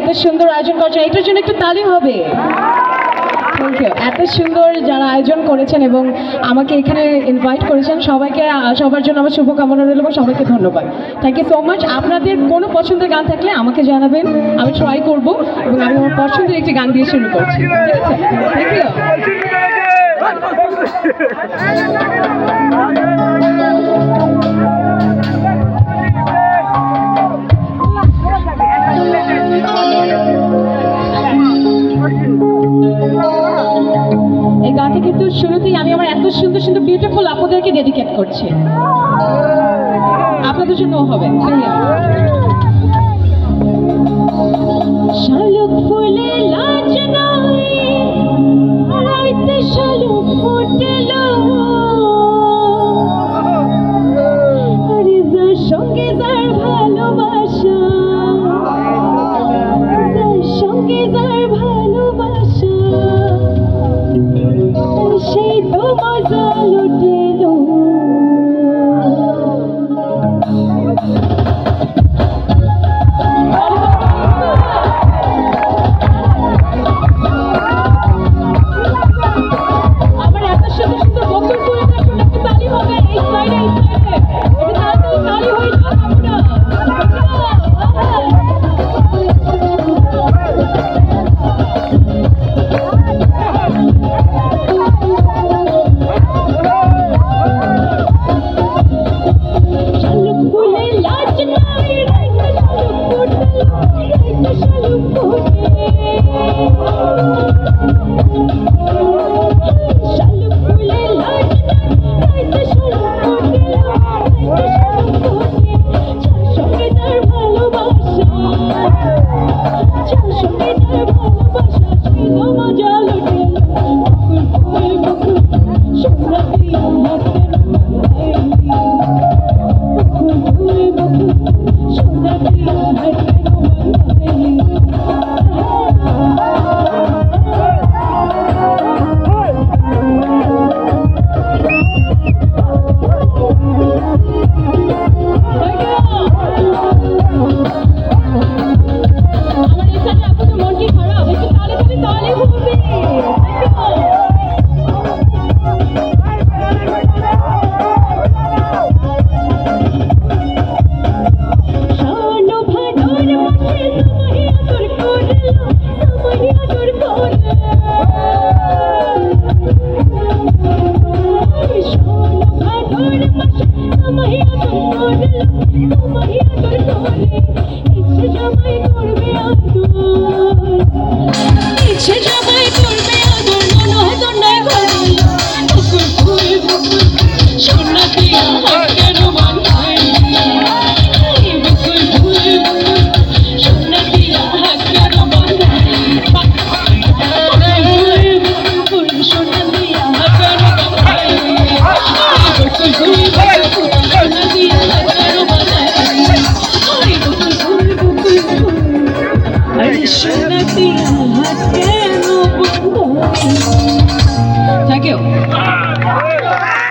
এত সুন্দর আয়োজন করছেন, এটার জন্য একটু তালি হবে। Thank you. এত সুন্দর যারা আয়োজন করেছেন এবং আমাকে এখানে ইনভাইট করেছেন, সবাইকে সবার জন্য আমার শুভকামনা রইল এবং সবাইকে ধন্যবাদ। Thank you so much. আপনাদের কোনো পছন্দের গান থাকলে আমাকে জানাবেন, আমি ট্রাই করব এবং আমি আমার পছন্দের একটি গান দিয়ে শুরু করছি, ঠিক আছে? Thank you. এই গানটা কিন্তু শুরুতেই আমি আমার এত সুন্দর সুন্দর বিউটিফুল আপুদেরকে ডেডিকেট করছি, আপনাদের জন্য হবে। শালুক ফুলে লাজ নাই, রাইতে শালুক ফুটেল, আরে যার সঙ্গে যার ভালোবাসা, যার সঙ্গে যার ভালোবাসা, সেই তো মজা